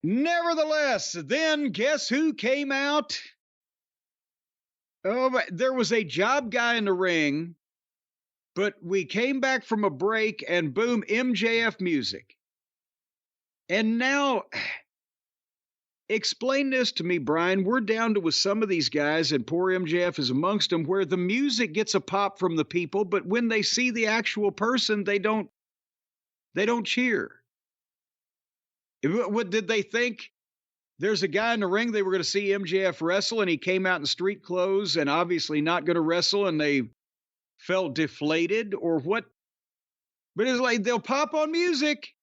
Nevertheless, then guess who came out? Oh, there was a job guy in the ring, but we came back from a break and boom, MJF music. And now, explain this to me, Brian. We're down to with some of these guys, and poor MJF is amongst them, where the music gets a pop from the people, but when they see the actual person, they don't cheer. What did they think? There's a guy in the ring, they were going to see MJF wrestle, and he came out in street clothes and obviously not going to wrestle, and they felt deflated, or what? But it's like they'll pop on music,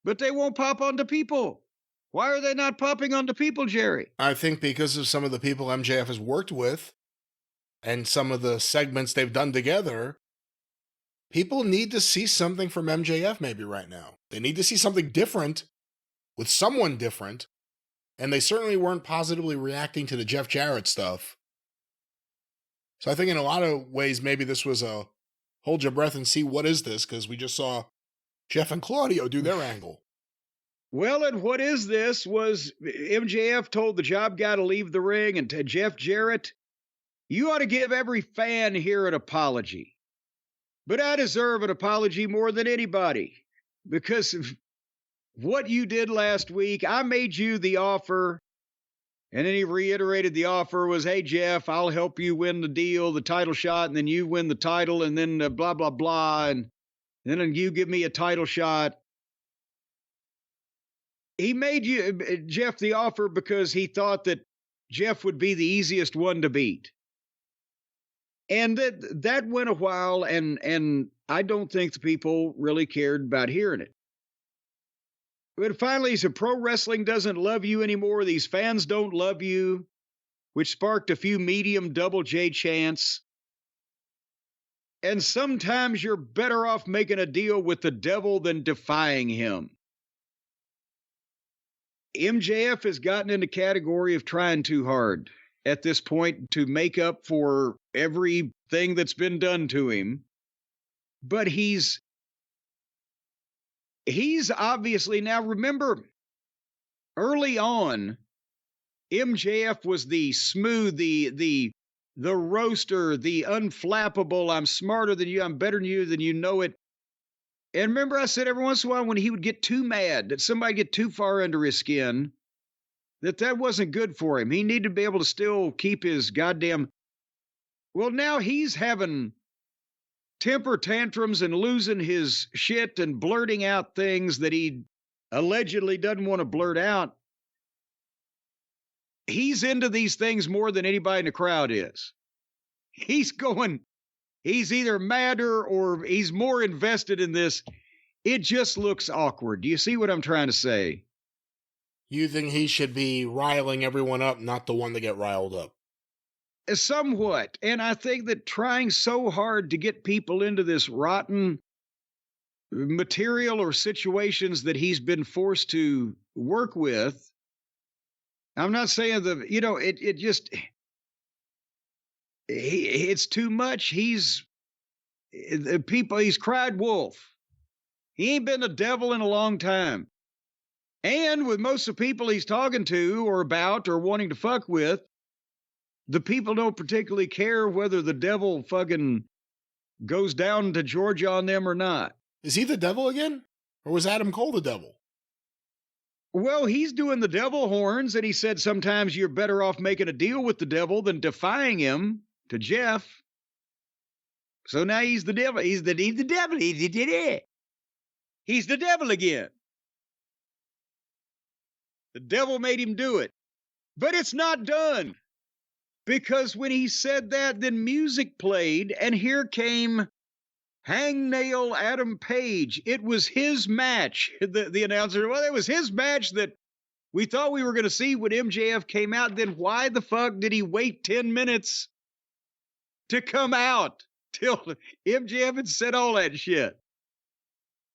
but they won't pop onto people. Why are they not popping onto people, Jerry? I think because of some of the people MJF has worked with and some of the segments they've done together, people need to see something from MJF maybe right now. They need to see something different with someone different, and they certainly weren't positively reacting to the Jeff Jarrett stuff. So I think in a lot of ways, maybe this was a hold your breath and see what is this, because we just saw Jeff and Claudio do their angle. Well, and what is this was MJF told the job guy to leave the ring, and to Jeff Jarrett, you ought to give every fan here an apology. But I deserve an apology more than anybody because of what you did last week. I made you the offer, and then he reiterated the offer was, hey, Jeff, I'll help you win the deal, the title shot, and then you win the title, and then blah, blah, blah, and then you give me a title shot. He made you, Jeff, the offer because he thought that Jeff would be the easiest one to beat. And that went a while, and I don't think the people really cared about hearing it. But finally, he said, pro wrestling doesn't love you anymore. These fans don't love you, which sparked a few medium double J chants. And sometimes you're better off making a deal with the devil than defying him. MJF has gotten in the category of trying too hard at this point to make up for everything that's been done to him. But he's obviously, now remember, early on, MJF was the smooth, the roaster, the unflappable, I'm smarter than you, I'm better than you know it. And remember I said every once in a while when he would get too mad, that somebody get too far under his skin, that wasn't good for him. He needed to be able to still keep his goddamn... Well, now he's having temper tantrums and losing his shit and blurting out things that he allegedly doesn't want to blurt out. He's into these things more than anybody in the crowd is. He's either madder or he's more invested in this. It just looks awkward. Do you see what I'm trying to say? You think he should be riling everyone up, not the one to get riled up? Somewhat. And I think that trying so hard to get people into this rotten material or situations that he's been forced to work with, I'm not saying it's too much. He's cried wolf. He ain't been the devil in a long time. And with most of the people he's talking to or about or wanting to fuck with, the people don't particularly care whether the devil fucking goes down to Georgia on them or not. Is he the devil again? Or was Adam Cole the devil? Well, he's doing the devil horns, and he said sometimes you're better off making a deal with the devil than defying him to Jeff. So now he's the devil. He's the devil. He did it. He's the devil again. The devil made him do it. But it's not done. Because when he said that, then music played, and here came Hangnail Adam Page. It was his match. The announcer, well, it was his match that we thought we were going to see when MJF came out. Then why the fuck did he wait 10 minutes to come out till MJF had said all that shit?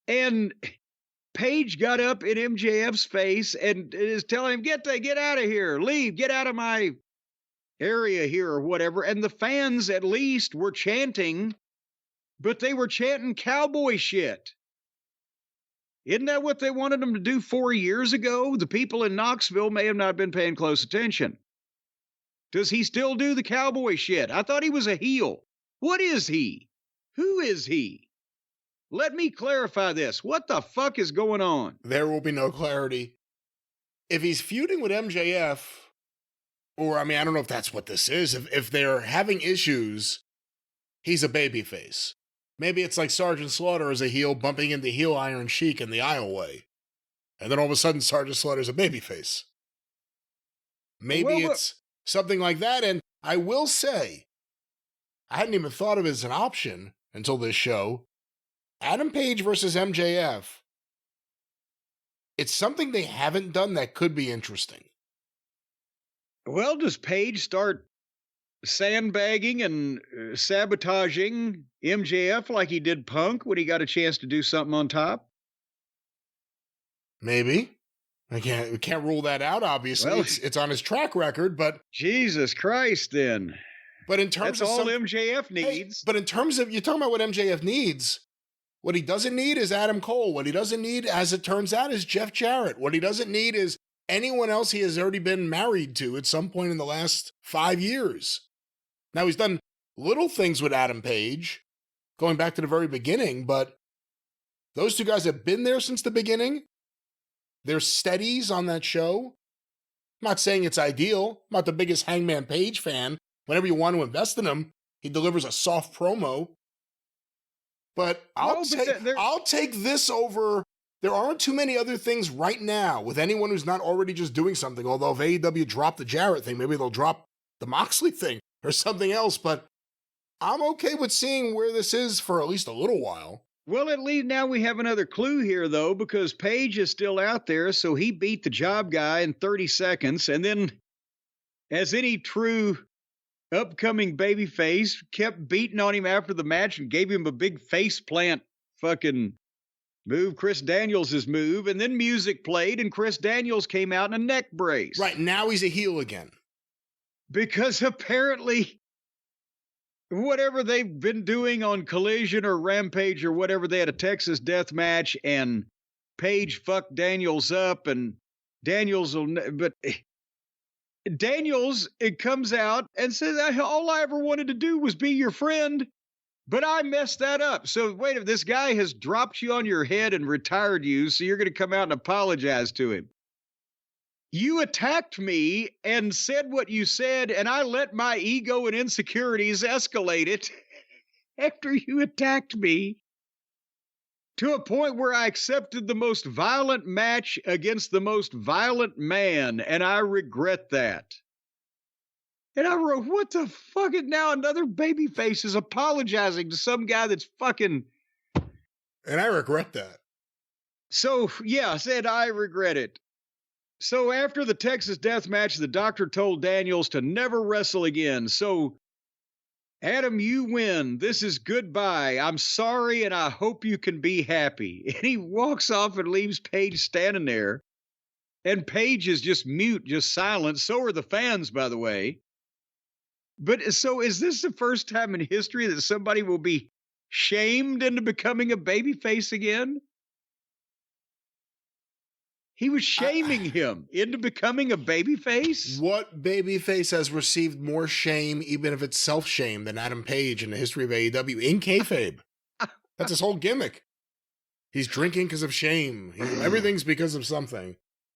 And Page got up in MJF's face and is telling him, get out of here, leave, get out of my area here or whatever. And the fans at least were chanting, but they were chanting cowboy shit. Isn't that what they wanted him to do 4 years ago? The people in Knoxville may have not been paying close attention. Does he still do the cowboy shit? I thought he was a heel. What is he? Who is he? Let me clarify this. What the fuck is going on? There will be no clarity. If he's feuding with MJF, or I don't know if that's what this is. If they're having issues, he's a babyface. Maybe it's like Sergeant Slaughter is a heel bumping into heel Iron Sheik in the aisleway. And then all of a sudden, Sergeant Slaughter's a babyface. Maybe it's something like that. And I will say, I hadn't even thought of it as an option until this show. Adam Page versus MJF. It's something they haven't done that could be interesting. Well, does Page start sandbagging and sabotaging MJF like he did Punk when he got a chance to do something on top? Maybe. We can't rule that out, obviously. Well, it's on his track record, but... Jesus Christ, then. But in terms That's all MJF needs. Hey, but in terms of... You're talking about what MJF needs. What he doesn't need is Adam Cole. What he doesn't need, as it turns out, is Jeff Jarrett. What he doesn't need is anyone else he has already been married to at some point in the last 5 years. Now, he's done little things with Adam Page, going back to the very beginning, but those two guys have been there since the beginning. They're steadies on that show. I'm not saying it's ideal. I'm not the biggest Hangman Page fan. Whenever you want to invest in him, he delivers a soft promo. But I'll take this over. There aren't too many other things right now with anyone who's not already just doing something. Although if AEW dropped the Jarrett thing, maybe they'll drop the Moxley thing or something else. But I'm okay with seeing where this is for at least a little while. Well, at least now we have another clue here, though, because Page is still out there, so he beat the job guy in 30 seconds. And then, as any true upcoming babyface, kept beating on him after the match and gave him a big face plant fucking move, Chris Daniels' move, and then music played and Chris Daniels came out in a neck brace. Right, now he's a heel again. Because apparently whatever they've been doing on Collision or Rampage or whatever, they had a Texas death match and Page fucked Daniels up and Daniels it comes out and says, all I ever wanted to do was be your friend, but I messed that up. So wait, if this guy has dropped you on your head and retired you, so you're going to come out and apologize to him. You attacked me and said what you said, and I let my ego and insecurities escalate it after you attacked me to a point where I accepted the most violent match against the most violent man, and I regret that. And I wrote, what the fuck is now another babyface is apologizing to some guy that's fucking... And I regret that. So, yeah, I said I regret it. So after the Texas death match, the doctor told Daniels to never wrestle again. So, Adam, you win. This is goodbye. I'm sorry, and I hope you can be happy. And he walks off and leaves Page standing there. And Page is just mute, just silent. So are the fans, by the way. But so is this the first time in history that somebody will be shamed into becoming a babyface again? He was shaming him into becoming a babyface? What babyface has received more shame, even if it's self-shame, than Adam Page in the history of AEW in kayfabe? That's his whole gimmick. He's drinking because of shame. Everything's because of something.